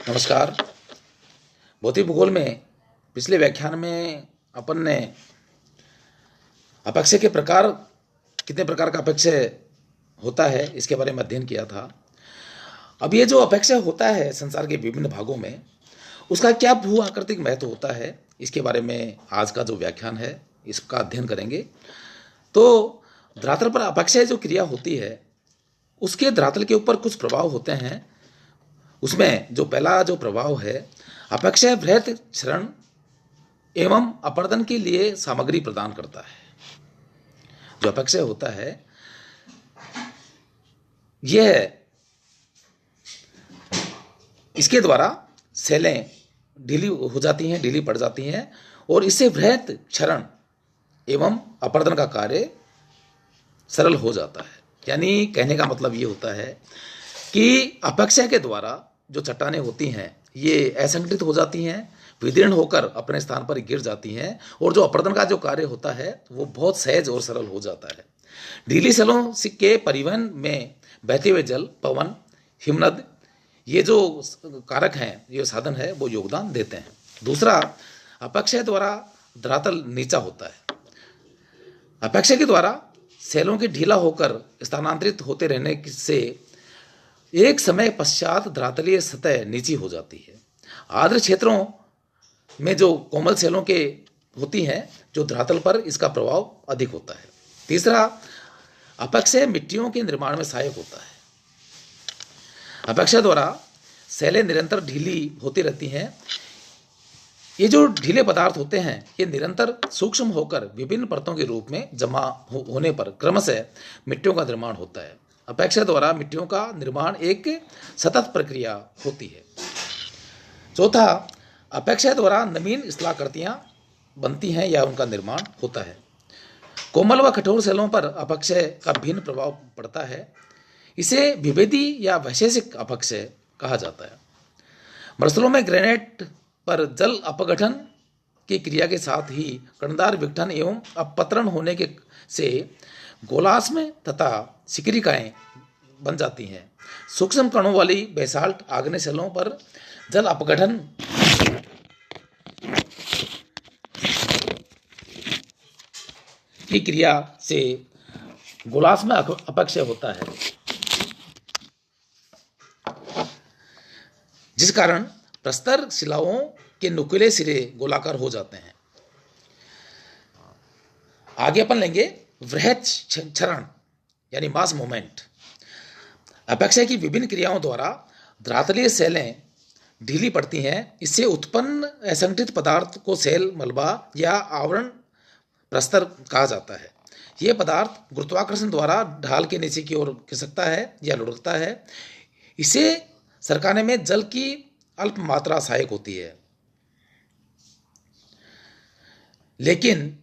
नमस्कार। भौतिक भूगोल में पिछले व्याख्यान में अपन ने अपक्षय के प्रकार, कितने प्रकार का अपक्षय होता है, इसके बारे में अध्ययन किया था। अब ये जो अपक्षय होता है संसार के विभिन्न भागों में, उसका क्या भू आकृतिक महत्व होता है, इसके बारे में आज का जो व्याख्यान है इसका अध्ययन करेंगे। तो धरातल पर अपक्षय जो क्रिया होती है उसके धरातल के ऊपर कुछ प्रभाव होते हैं। उसमें जो पहला जो प्रभाव है, अपक्षय बृहत क्षरण एवं अपर्दन के लिए सामग्री प्रदान करता है। जो अपक्षय होता है यह इसके द्वारा सेलें ढीली हो जाती हैं, ढीली पड़ जाती हैं और इससे बृहत क्षरण एवं अपर्दन का कार्य सरल हो जाता है। यानी कहने का मतलब ये होता है कि अपक्षय के द्वारा जो चट्टानें होती हैं ये असंगठित हो जाती हैं, विदीर्ण होकर अपने स्थान पर गिर जाती हैं और जो अपर्दन का जो कार्य होता है वो बहुत सहज और सरल हो जाता है। ढीली सेलों के परिवहन में बहते हुए जल, पवन, हिमनद, ये जो कारक हैं, ये साधन है, वो योगदान देते हैं। दूसरा, अपक्षय द्वारा धरातल नीचा होता है। अपक्षय के द्वारा सेलों के ढीला होकर स्थानांतरित होते रहने से एक समय पश्चात धरातलीय सतह नीची हो जाती है। आर्द्र क्षेत्रों में जो कोमल सेलों के होती हैं, जो धरातल पर इसका प्रभाव अधिक होता है। तीसरा, अपक्षय मिट्टियों के निर्माण में सहायक होता है। अपक्षय द्वारा सेलें निरंतर ढीली होती रहती हैं। ये जो ढीले पदार्थ होते हैं ये निरंतर सूक्ष्म होकर विभिन्न परतों के रूप में जमा होने पर क्रमशः मिट्टियों का निर्माण होता है। अपक्षय द्वारा मिट्टियों का निर्माण एक सतत प्रक्रिया होती है। चौथा, अपक्षय द्वारा नवीन स्थलाकृतियां बनती हैं या उनका निर्माण होता है। कोमल व कठोर सेलों पर अपक्षय का भिन्न प्रभाव पड़ता है। इसे विभेदी या वैशेषिक अपक्षय कहा जाता है। मरुस्थलों में ग्रेनाइट पर जल अपघटन की क्रिया के साथ ही कणदार विघटन एवं अपपतन होने के से गोलाश्म तथा सिक्रिकाएं बन जाती हैं। सूक्ष्म कणों वाली बेसाल्ट आग्नेय सेलों पर जल अपघटन की क्रिया से गोलाश्म अपक्षय होता है, जिस कारण प्रस्तर शिलाओं के नुकीले सिरे गोलाकार हो जाते हैं। आगे अपन लेंगे वृहत क्षरण यानी मास मूवमेंट। अपक्षय की विभिन्न क्रियाओं द्वारा धरातलीय सेलें ढीली पड़ती हैं। इससे उत्पन्न असंगठित पदार्थ को सेल, मलबा या आवरण प्रस्तर कहा जाता है। यह पदार्थ गुरुत्वाकर्षण द्वारा ढाल के नीचे की ओर खिसकता है या लुढ़कता है। इसे सरकाने में जल की अल्प मात्रा सहायक होती है, लेकिन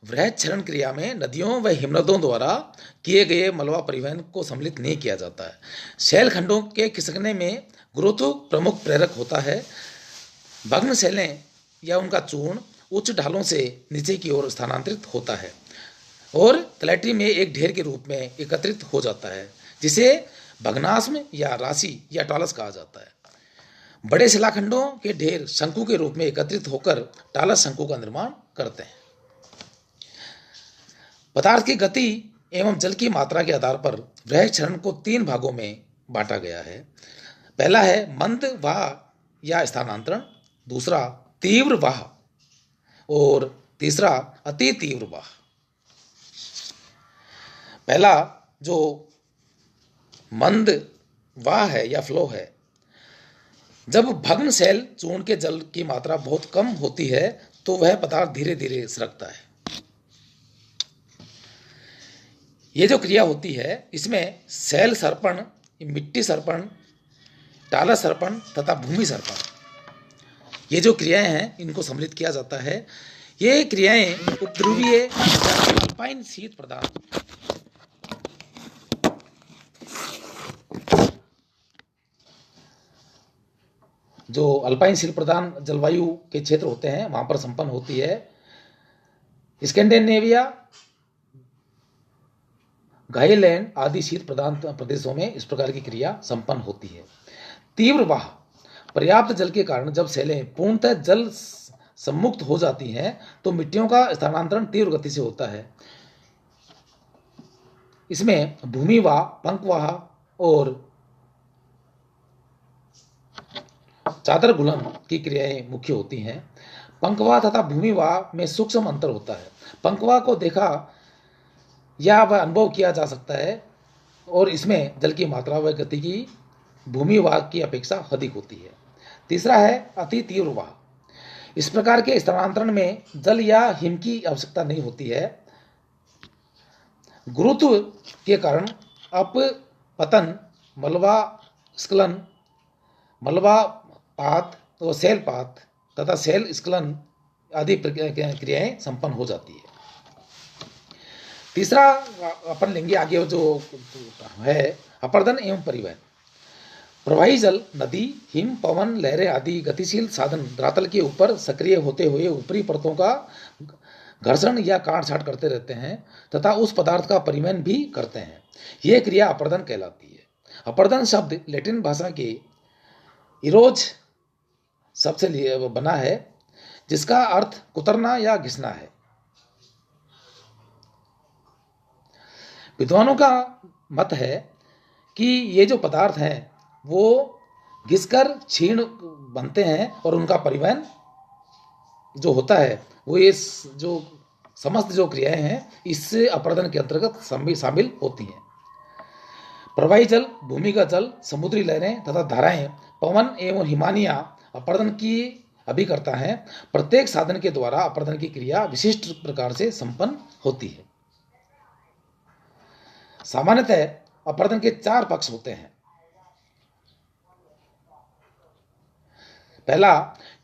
वृहत क्षरण क्रिया में नदियों व हिमनदों द्वारा किए गए मलबा परिवहन को सम्मिलित नहीं किया जाता है। शैल खंडों के खिसकने में गुरुत्व प्रमुख प्रेरक होता है। भग्न शैलें या उनका चूर्ण उच्च ढालों से नीचे की ओर स्थानांतरित होता है और तलैटी में एक ढेर के रूप में एकत्रित हो जाता है, जिसे भग्नाश्म या राशि या टालस कहा जाता है। बड़े शिलाखंडों के ढेर शंकु के रूप में एकत्रित होकर टालस शंकु का निर्माण करते हैं। पदार्थ की गति एवं जल की मात्रा के आधार पर वृहत क्षरण को 3 भागों में बांटा गया है। पहला है मंद वाह या स्थानांतरण, दूसरा तीव्र वाह और तीसरा अति तीव्र वाह। पहला जो मंद वाह है या फ्लो है, जब भग्न शैल चूर्ण के जल की मात्रा बहुत कम होती है तो वह पदार्थ धीरे धीरे सरकता है। ये जो क्रिया होती है इसमें शैल सर्पण, मिट्टी सर्पण, टालस सर्पण तथा भूमि सर्पण, ये जो क्रियाएं हैं इनको सम्मिलित किया जाता है। ये क्रियाएं उपध्रुवीय अल्पाइन शीत प्रदान जो अल्पाइन शीत प्रदान जलवायु के क्षेत्र होते हैं वहां पर संपन्न होती है। स्कैंडिनेविया, गाइलैंड आदि शीत प्रधान प्रदेशों में इस प्रकार की क्रिया संपन्न होती है। तीव्र वाह पर्याप्त जल के कारण जब सेलें पूर्णतः जल सम्मुक्त हो जाती हैं तो मिट्टियों का स्थानांतरण तीव्र गति से होता है। इसमें भूमिवाह, पंखवाह और चादर घुलन की क्रियाएं मुख्य होती हैं। पंखवाह तथा भूमिवाह में सूक्ष्म अंतर होता है। पंखवाह को देखा या वह अनुभव किया जा सकता है और इसमें जल की मात्रा व गति की भूमिवाह की अपेक्षा अधिक होती है। तीसरा है अति तीव्र वाह। इस प्रकार के स्थानांतरण में जल या हिम की आवश्यकता नहीं होती है। गुरुत्व के कारण अपपतन, मलबा स्खलन, मलबा पात और शैलपात तथा शैल स्खलन आदि क्रियाएं संपन्न हो जाती है। तीसरा अपन लेंगे आगे जो है अपरदन एवं परिवहन। प्रवाही जल नदी, हिम, पवन, लहरें आदि गतिशील साधन धरातल के ऊपर सक्रिय होते हुए ऊपरी परतों का घर्षण या काट-छांट करते रहते हैं तथा उस पदार्थ का परिवहन भी करते हैं। यह क्रिया अपरदन कहलाती है। अपरदन शब्द लैटिन भाषा के इरोज शब्द से बना है जिसका अर्थ कुतरना या घिसना है। विद्वानों का मत है कि ये जो पदार्थ हैं वो घिसकर क्षीण बनते हैं और उनका परिवहन जो होता है वो ये जो समस्त जो क्रियाएं हैं इससे अपरदन के अंतर्गत शामिल होती हैं। प्रवाही जल, भूमिगत जल, समुद्री लहरें तथा धाराएं, पवन एवं हिमानियां अपरदन की अभिकर्ता हैं। प्रत्येक साधन के द्वारा अपरदन की क्रिया विशिष्ट प्रकार से संपन्न होती है। सामान्यतः अपरदन के 4 पक्ष होते हैं। पहला,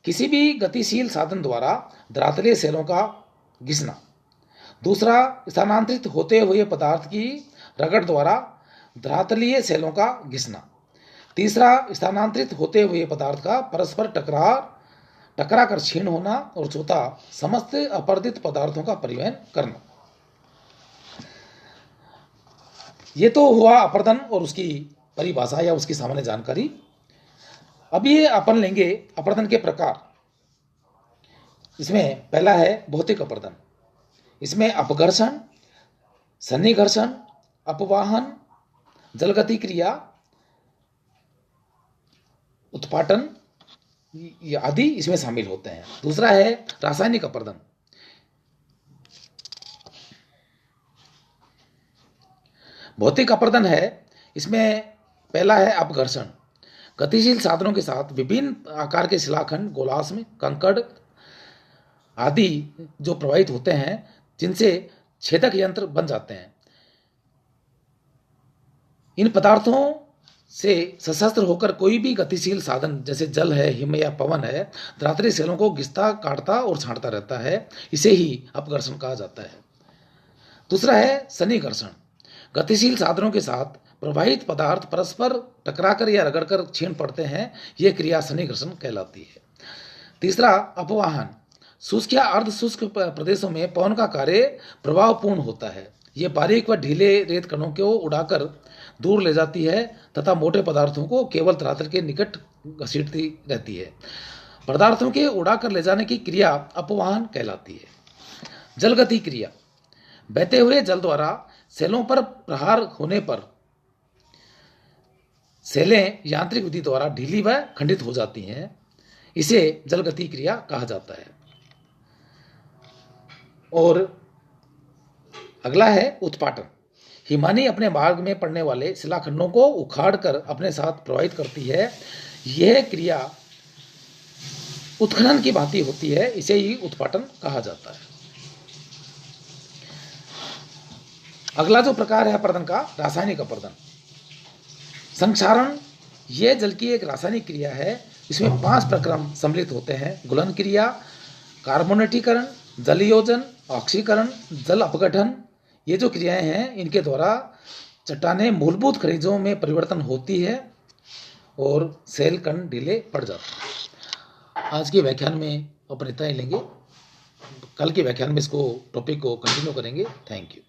किसी भी गतिशील साधन द्वारा धरातलीय सेलों का घिसना। दूसरा, स्थानांतरित होते हुए पदार्थ की रगड़ द्वारा धरातलीय सेलों का घिसना। तीसरा, स्थानांतरित होते हुए पदार्थ का परस्पर टकरा कर क्षीण होना। और चौथा, समस्त अपरदित पदार्थों का परिवहन करना। ये तो हुआ अपरदन और उसकी परिभाषा या उसकी सामान्य जानकारी। अब ये अपन लेंगे अपरदन के प्रकार। इसमें पहला है भौतिक अपरदन। इसमें अपघर्षण, सन्निघर्षण, अपवाहन, जलगति क्रिया, उत्पाटन आदि इसमें शामिल होते हैं। दूसरा है रासायनिक अपरदन। भौतिक अपरदन है, इसमें पहला है अपघर्षण। गतिशील साधनों के साथ विभिन्न आकार के शिलाखंड, गोलाश्म, कंकड़ आदि जो प्रवाहित होते हैं जिनसे छेदक यंत्र बन जाते हैं। इन पदार्थों से सशस्त्र होकर कोई भी गतिशील साधन जैसे जल है, हिम या पवन है, धरातलीय सेलों को घिसता, काटता और छांटता रहता है। इसे ही अपघर्षण कहा जाता है। दूसरा है सन्निघर्षण। गतिशील साधनों के साथ प्रवाहित पदार्थ परस्पर टकराकर या रगड़कर क्षीण पड़ते हैं। यह क्रिया सन्निघर्षण कहलाती है। तीसरा अपवाहन। शुष्क या अर्ध शुष्क प्रदेशों में पवन का कार्य प्रभावपूर्ण होता है। यह बारीक व ढीले रेत कणों को उड़ाकर दूर ले जाती है तथा मोटे पदार्थों को केवल धरातल के निकट घसीटती रहती है। पदार्थों के उड़ाकर ले जाने की क्रिया अपवाहन कहलाती है। जलगति क्रिया। बहते हुए जल द्वारा सेलों पर प्रहार होने पर सेलें यांत्रिक विधि द्वारा ढीली व खंडित हो जाती हैं। इसे जलगति क्रिया कहा जाता है। और अगला है उत्पाटन। हिमानी अपने मार्ग में पड़ने वाले शिलाखंडों को उखाड़कर अपने साथ प्रवाहित करती है। यह क्रिया उत्खनन की भांति होती है। इसे ही उत्पाटन कहा जाता है। अगला जो प्रकार है अपरदन का, रासायनिक अपरदन। संक्षारण यह जल की एक रासायनिक क्रिया है। इसमें 5 प्रक्रम सम्मिलित होते हैं: घुलन क्रिया, कार्बोनेटीकरण, जलयोजन, ऑक्सीकरण, जल अपघटन। ये जो क्रियाएं हैं इनके द्वारा चट्टानें मूलभूत खनिजों में परिवर्तन होती है और सेल कण ढीले पड़ जाते हैं। आज के व्याख्यान में अपन इतना ही लेंगे। कल के व्याख्यान में इसको टॉपिक को कंटिन्यू करेंगे। Thank you.